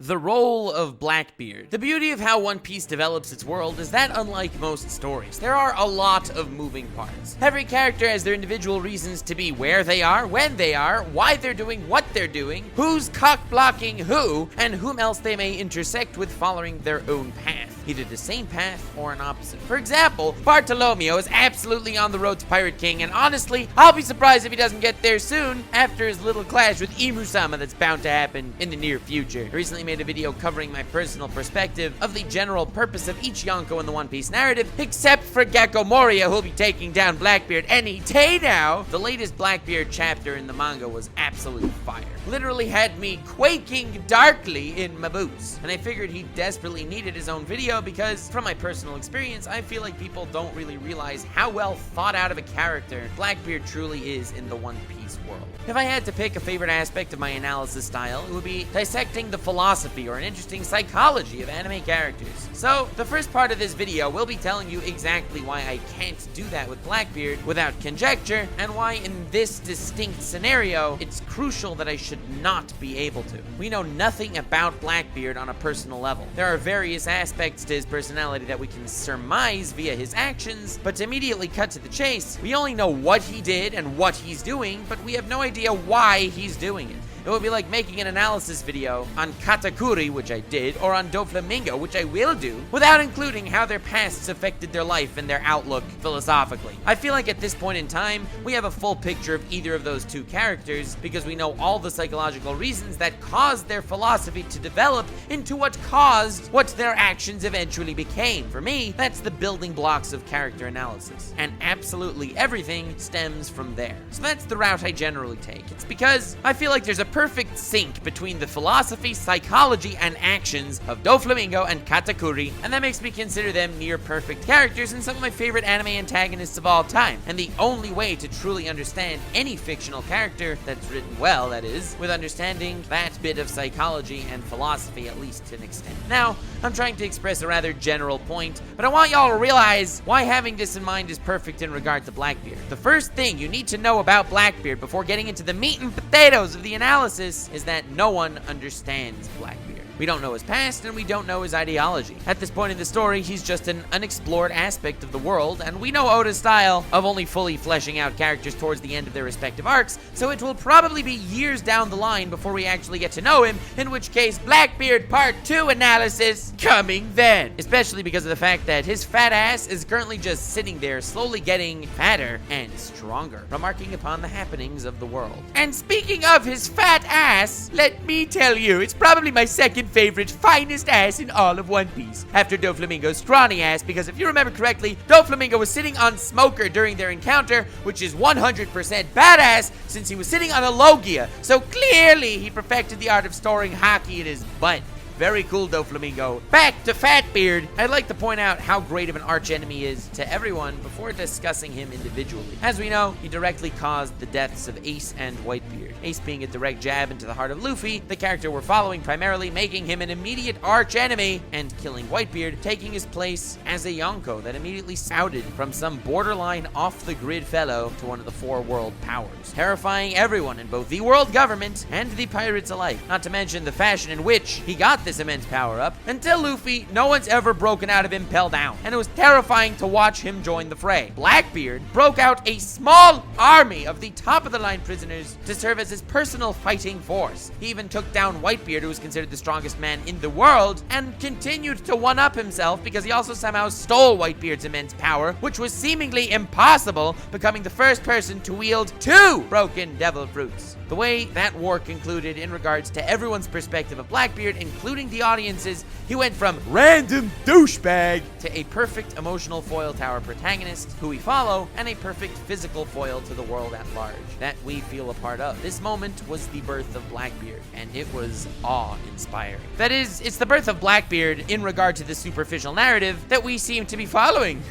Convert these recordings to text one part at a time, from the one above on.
The Role of Blackbeard. The beauty of how One Piece develops its world is that unlike most stories, there are a lot of moving parts. Every character has their individual reasons to be where they are, when they are, why they're doing what they're doing, who's cock-blocking who, and whom else they may intersect with following their own path, either the same path or an opposite. For example, Bartolomeo is absolutely on the road to Pirate King, and honestly, I'll be surprised if he doesn't get there soon after his little clash with Imu-sama that's bound to happen in the near future. I recently made a video covering my personal perspective of the general purpose of each Yonko in the One Piece narrative, except for Gekko Moria, who'll be taking down Blackbeard any day now. The latest Blackbeard chapter in the manga was absolute fire. Literally had me quaking darkly in my boots. And I figured he desperately needed his own video because, from my personal experience, I feel like people don't really realize how well thought out of a character Blackbeard truly is in the One Piece world. If I had to pick a favorite aspect of my analysis style, it would be dissecting the philosophy or an interesting psychology of anime characters. So, the first part of this video will be telling you exactly why I can't do that with Blackbeard without conjecture, and why in this distinct scenario, it's crucial that I should not be able to. We know nothing about Blackbeard on a personal level. There are various aspects to his personality that we can surmise via his actions, but to immediately cut to the chase, we only know what he did and what he's doing, but we have no idea why he's doing it. It would be like making an analysis video on Katakuri, which I did, or on Doflamingo, which I will do, without including how their pasts affected their life and their outlook philosophically. I feel like at this point in time, we have a full picture of either of those two characters because we know all the psychological reasons that caused their philosophy to develop into what caused what their actions eventually became. For me, that's the building blocks of character analysis, and absolutely everything stems from there. So that's the route I generally take. It's because I feel like there's a perfect sync between the philosophy, psychology, and actions of Doflamingo and Katakuri, and that makes me consider them near perfect characters and some of my favorite anime antagonists of all time. And the only way to truly understand any fictional character that's written well, that is, with understanding that bit of psychology and philosophy, at least to an extent. Now, I'm trying to express a rather general point, but I want y'all to realize why having this in mind is perfect in regard to Blackbeard. The first thing you need to know about Blackbeard before getting into the meat and potatoes of the analysis is that no one understands Blackbeard. We don't know his past, and we don't know his ideology. At this point in the story, he's just an unexplored aspect of the world, and we know Oda's style of only fully fleshing out characters towards the end of their respective arcs, so it will probably be years down the line before we actually get to know him, in which case Blackbeard Part 2 analysis coming then. Especially because of the fact that his fat ass is currently just sitting there slowly getting fatter and stronger, remarking upon the happenings of the world. And speaking of his fat ass, let me tell you, it's probably my second favorite, finest ass in all of One Piece, after Doflamingo's scrawny ass, because if you remember correctly, Doflamingo was sitting on Smoker during their encounter, which is 100% badass since he was sitting on a Logia, so clearly he perfected the art of storing hockey in his butt. Very cool, Doflamingo. Back to Fatbeard. I'd like to point out how great of an archenemy is to everyone before discussing him individually. As we know, he directly caused the deaths of Ace and Whitebeard. Ace being a direct jab into the heart of Luffy, the character we're following primarily, making him an immediate archenemy, and killing Whitebeard, taking his place as a Yonko that immediately spouted from some borderline off-the-grid fellow to one of the four world powers, terrifying everyone in both the world government and the pirates alike. Not to mention the fashion in which he got this immense power up. Until Luffy, no one's ever broken out of Impel Down, and it was terrifying to watch him join the fray. Blackbeard broke out a small army of the top-of-the-line prisoners to serve as his personal fighting force. He even took down Whitebeard, who was considered the strongest man in the world, and continued to one-up himself because he also somehow stole Whitebeard's immense power, which was seemingly impossible, becoming the first person to wield 2 broken devil fruits. The way that war concluded in regards to everyone's perspective of Blackbeard, including the audiences, he went from random douchebag to a perfect emotional foil tower protagonist who we follow, and a perfect physical foil to the world at large that we feel a part of. This moment was the birth of Blackbeard, and it was awe-inspiring. That is, it's the birth of Blackbeard in regard to the superficial narrative that we seem to be following.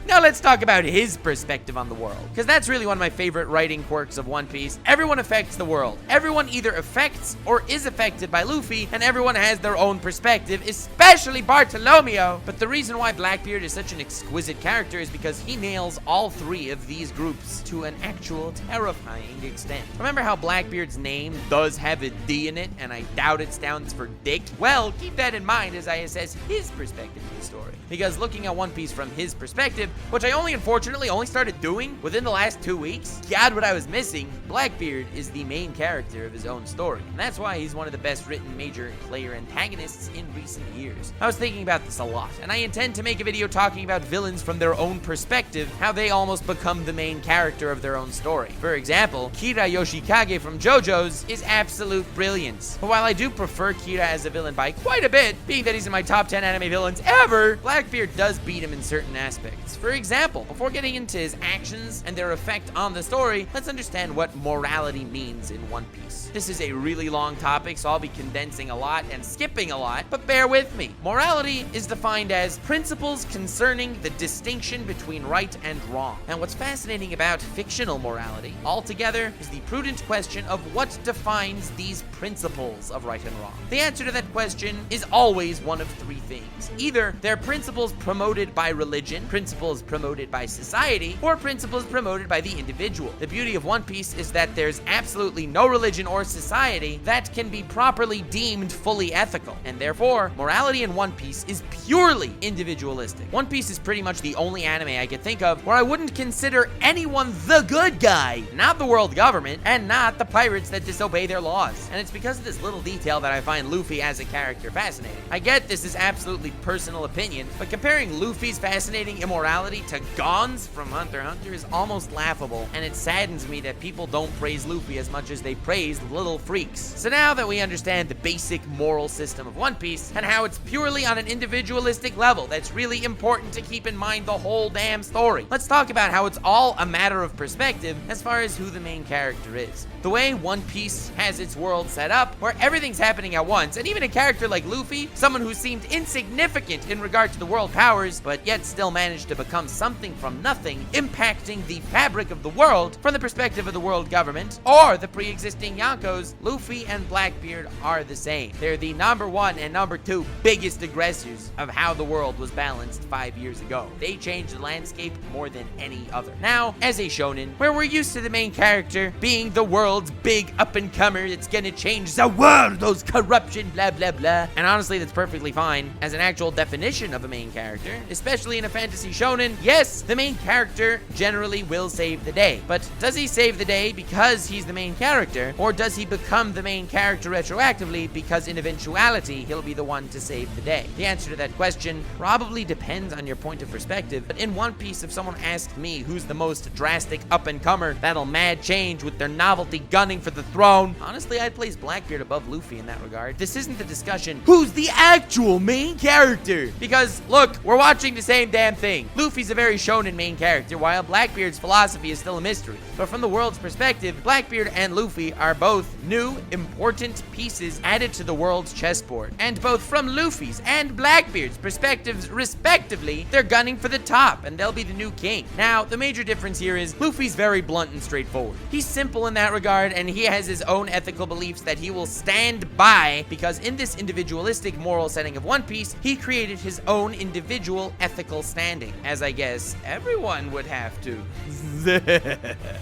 Now let's talk about his perspective on the world, because that's really one of my favorite writing quirks of One Piece. Everyone affects the world. Everyone either affects or is affected by Luffy, and everyone has their own perspective, especially Bartolomeo. But the reason why Blackbeard is such an exquisite character is because he nails all three of these groups to an actual terrifying extent. Remember how Blackbeard's name does have a D in it, and I doubt it stands for dick? Well, keep that in mind as I assess his perspective of the story. Because looking at One Piece from his perspective, which I unfortunately only started doing within the last 2 weeks, God, what I was missing, Blackbeard is the main character of his own story. And that's why he's one of the best written major player antagonists in recent years. I was thinking about this a lot, and I intend to make a video talking about villains from their own perspective, how they almost become the main character of their own story. For example, Kira Yoshikage from JoJo's is absolute brilliance. But while I do prefer Kira as a villain by quite a bit, being that he's in my top 10 anime villains ever, Blackbeard does beat him in certain aspects. For example, before getting into his actions and their effect on the story, let's understand what morality means in One Piece. This is a really long topic, so I'll be condensing a lot and skipping a lot, but bear with me. Morality is defined as principles concerning the distinction between right and wrong. And what's fascinating about fictional morality altogether is the prudent question of what defines these principles of right and wrong. The answer to that question is always one of three things. Either they're principles promoted by religion, principles promoted by society, or principles promoted by the individual. The beauty of One Piece is that there's absolutely no religion or society that can be properly deemed fully ethical, and therefore, morality in One Piece is purely individualistic. One Piece is pretty much the only anime I can think of where I wouldn't consider anyone the good guy, not the world government, and not the pirates that disobey their laws. And it's because of this little detail that I find Luffy as a character fascinating. I get this is absolutely personal opinion, but comparing Luffy's fascinating immorality to Gon's from Hunter x Hunter is almost laughable, and it saddens me that people don't praise Luffy as much as they praise little freaks. So now that we understand the basic moral system of One Piece and how it's purely on an individualistic level, that's really important to keep in mind the whole damn story. Let's talk about how it's all a matter of perspective as far as who the main character is. The way One Piece has its world set up, where everything's happening at once, and even a character like Luffy, someone who seemed insignificant in regard to the world powers, but yet still managed to become something from nothing, impacting the fabric of the world from the perspective of the world government, or the pre-existing Yonkos, Luffy and Blackbeard are the same. They're the number one and number two biggest aggressors of how the world was balanced 5 years ago. They changed the landscape more than any other. Now, as a shonen, where we're used to the main character being the world's big up-and-comer that's gonna change the world, those corruption, blah, blah, blah. And honestly, that's perfectly fine as an actual definition of a main character, especially in a fantasy shonen. Yes, the main character generally will save the day, but does he save the day because he's the main character, or does he become the main character retroactively because in eventuality he'll be the one to save the day? The answer to that question probably depends on your point of perspective, but in One Piece, if someone asked me who's the most drastic up-and-comer that'll mad change with their novelty gunning for the throne, honestly, I'd place Blackbeard above Luffy in that regard. This isn't the discussion, who's the actual main character? Because, look, we're watching the same damn thing. Luffy's a very shonen main character, while Blackbeard's philosophy is still a mystery. But from the world's perspective, Blackbeard and Luffy are both new, important pieces added to the world's chessboard. And both from Luffy's and Blackbeard's perspectives, respectively, they're gunning for the top, and they'll be the new king. Now, the major difference here is Luffy's very blunt and straightforward. He's simple in that regard, and he has his own ethical beliefs that he will stand by, because in this individualistic moral setting of One Piece, he created his own individual ethical standing, as I guess everyone would have to.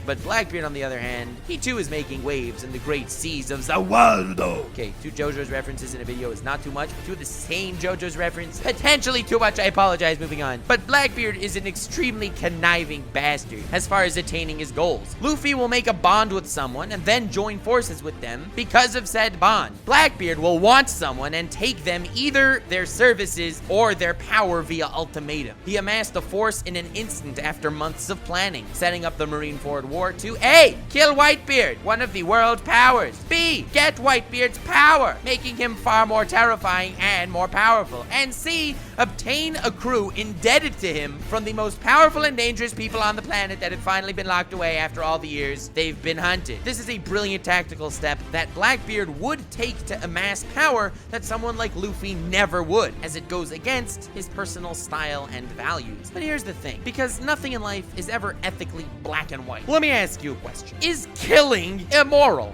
But Blackbeard, on the other hand, he too is making waves in the great seas of the world. Okay, 2 JoJo's references in a video is not too much, but 2 of the same JoJo's reference, potentially too much. I apologize, moving on. But Blackbeard is an extremely conniving bastard as far as attaining his goals. Luffy will make a bond with someone and then join forces with them because of said bond. Blackbeard will want someone and take them either their services or their power via ultimatum. He amassed a force in an instant after months of planning, setting up the Marineford War to A. Kill Whitebeard, one of the world powers. B. Get Whitebeard's power, making him far more terrifying and more powerful. And C. Obtain a crew indebted to him from the most powerful and dangerous people on the planet that have finally been locked away after all the years they've been hunted. This is a brilliant tactical step that Blackbeard would take to amass power that someone like Luffy never would, as it goes against his personal style style and values. But here's the thing, because nothing in life is ever ethically black and white. Let me ask you a question. Is killing immoral?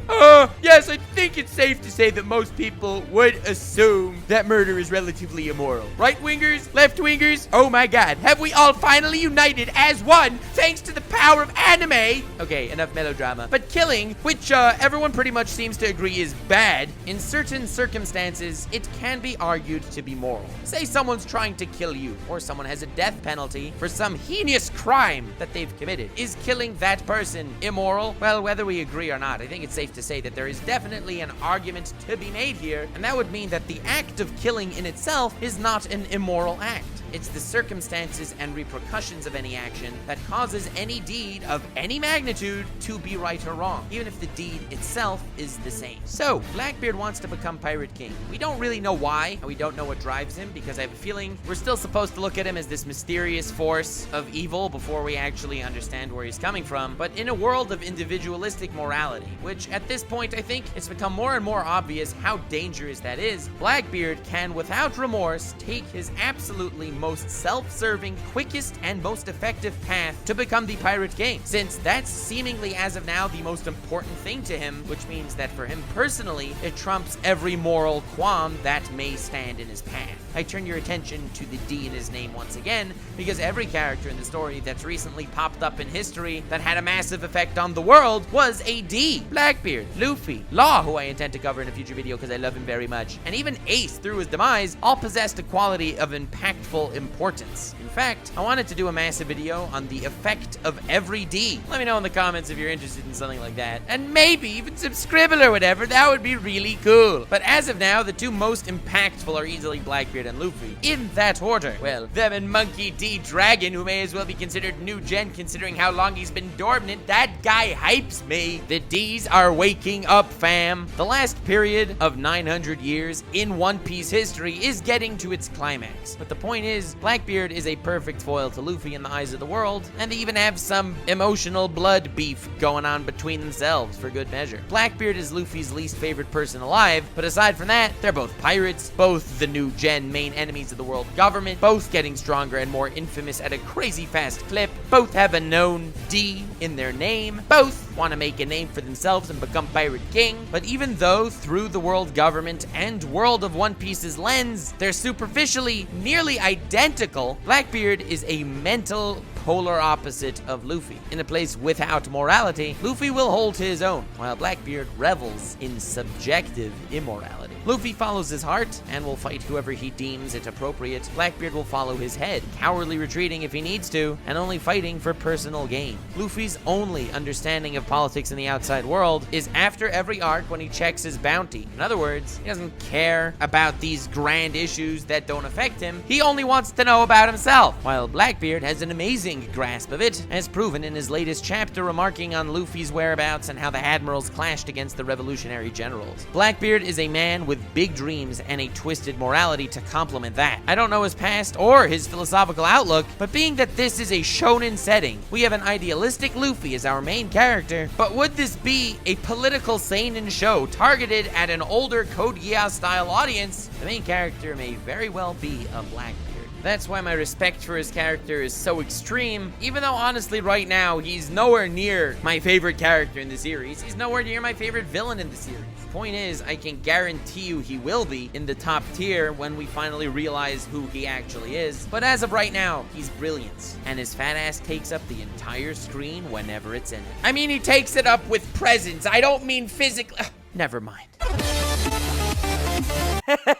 Yes, I think it's safe to say that most people would assume that murder is relatively immoral. Right-wingers, left-wingers, oh my god, have we all finally united as one thanks to the power of anime? Okay, enough melodrama. But killing, which everyone pretty much seems to agree is bad, in certain circumstances, it can be argued to be moral. Say someone's trying to kill you, or someone has a death penalty for some heinous crime that they've committed. Is killing that person immoral? Well, whether we agree or not, I think it's safe to say that there is definitely an argument to be made here, and that would mean that the act of killing in itself is not an immoral act. It's the circumstances and repercussions of any action that causes any deed of any magnitude to be right or wrong, even if the deed itself is the same. So, Blackbeard wants to become Pirate King. We don't really know why, and we don't know what drives him, because I have a feeling we're still supposed to look at him as this mysterious force of evil before we actually understand where he's coming from. But in a world of individualistic morality, which at this point I think it's become more and more obvious how dangerous that is, Blackbeard can, without remorse, take his absolutely most self-serving, quickest, and most effective path to become the Pirate King, since that's seemingly, as of now, the most important thing to him, which means that for him personally, it trumps every moral qualm that may stand in his path. I turn your attention to the D in his name once again, because every character in the story that's recently popped up in history that had a massive effect on the world was a D. Blackbeard, Luffy, Law, who I intend to cover in a future video because I love him very much, and even Ace, through his demise, all possessed a quality of impactful importance. In fact, I wanted to do a massive video on the effect of every D. Let me know in the comments if you're interested in something like that, and maybe even subscribe or whatever. That would be really cool. But as of now, the two most impactful are easily Blackbeard and Luffy, in that order. Well, them and Monkey D. Dragon, who may as well be considered new gen considering how long he's been dormant. That guy hypes me. The D's are waking up, fam. The last period of 900 years in One Piece history is getting to its climax. But the point is, Blackbeard is a perfect foil to Luffy in the eyes of the world, and they even have some emotional blood beef going on between themselves for good measure. Blackbeard is Luffy's least favorite person alive, but aside from that, they're both pirates, both the new gen main enemies of the world government, both getting stronger and more infamous at a crazy fast clip, both have a known D in their name, both want to make a name for themselves and become Pirate King. But even though through the world government and world of One Piece's lens, they're superficially nearly identical, Blackbeard is a mental polar opposite of Luffy. In a place without morality, Luffy will hold his own, while Blackbeard revels in subjective immorality. Luffy follows his heart and will fight whoever he deems it appropriate. Blackbeard will follow his head, cowardly retreating if he needs to, and only fighting for personal gain. Luffy's only understanding of politics in the outside world is after every arc when he checks his bounty. In other words, he doesn't care about these grand issues that don't affect him. He only wants to know about himself, while Blackbeard has an amazing grasp of it, as proven in his latest chapter remarking on Luffy's whereabouts and how the admirals clashed against the revolutionary generals. Blackbeard is a man with big dreams and a twisted morality to complement that. I don't know his past or his philosophical outlook, but being that this is a shonen setting, we have an idealistic Luffy as our main character, but would this be a political seinen show targeted at an older Code Geass style audience? The main character may very well be a Blackbeard. That's why my respect for his character is so extreme, even though honestly right now he's nowhere near my favorite character in the series. He's nowhere near my favorite villain in the series. Point is, I can guarantee you he will be in the top tier when we finally realize who he actually is. But as of right now, he's brilliant, and his fat ass takes up the entire screen whenever it's in it. I mean, he takes it up with presence. I don't mean physically. Never mind.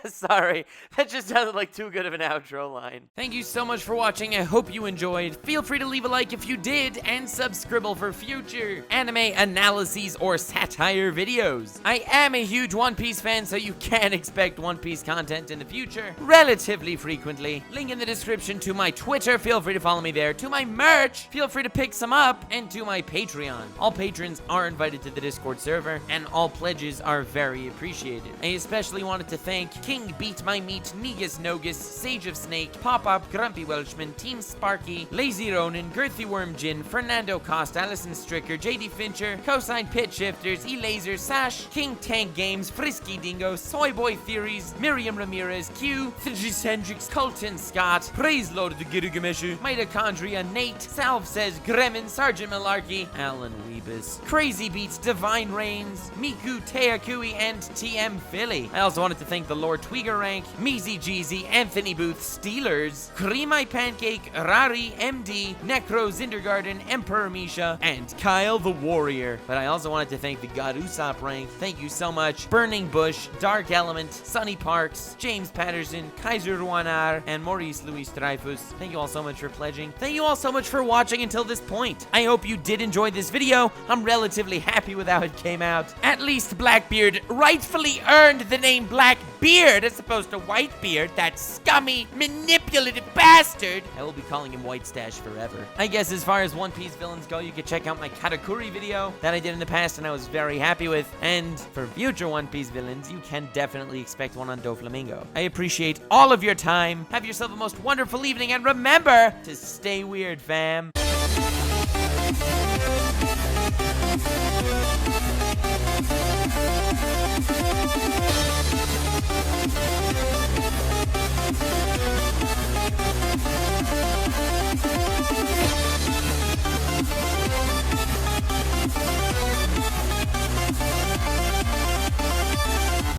Sorry, that just sounded like too good of an outro line. Thank you so much for watching. I hope you enjoyed. Feel free to leave a like if you did, and subscribe for future anime analyses or satire videos. I am a huge One Piece fan, so you can expect One Piece content in the future relatively frequently. Link in the description to my Twitter. Feel free to follow me there. To my merch, feel free to pick some up, and to my Patreon. All patrons are invited to the Discord server, and all pledges are very appreciated. I especially wanted to thank King Beat My Meat, Negus Nogus, Sage of Snake, Pop-Up, Grumpy Welshman, Team Sparky, Lazy Ronin, Girthy Worm Jin, Fernando Cost, Allison Stricker, JD Fincher, Cosine Pit Shifters, E-Laser, Sash, King Tank Games, Frisky Dingo, Soy Boy Theories, Miriam Ramirez, Q, Thigis Hendrix, Colton Scott, Praise Lord of the Girugameshu, Mitochondria, Nate, Salve Says, Gremin, Sergeant Malarkey, Alan Weebus, Crazy Beats, Divine Reigns, Miku Teakui, and TM Philly. I also wanted to thank the Lord Tweeger Rank, Meezy Jeezy, Anthony Booth, Steelers, Creamy Pancake, Rari, MD, Necro, Zindergarten, Emperor Misha, and Kyle the Warrior. But I also wanted to thank the God Usopp Rank. Thank you so much. Burning Bush, Dark Element, Sunny Parks, James Patterson, Kaiser Ruanar, and Maurice Louis Dreyfus. Thank you all so much for pledging. Thank you all so much for watching until this point. I hope you did enjoy this video. I'm relatively happy with how it came out. At least Blackbeard rightfully earned the name Blackbeard as opposed to Whitebeard, that scummy, manipulative bastard. I will be calling him White Stash forever. I guess as far as One Piece villains go, you can check out my Katakuri video that I did in the past and I was very happy with. And for future One Piece villains, you can definitely expect one on Doflamingo. I appreciate all of your time. Have yourself a most wonderful evening and remember to stay weird, fam.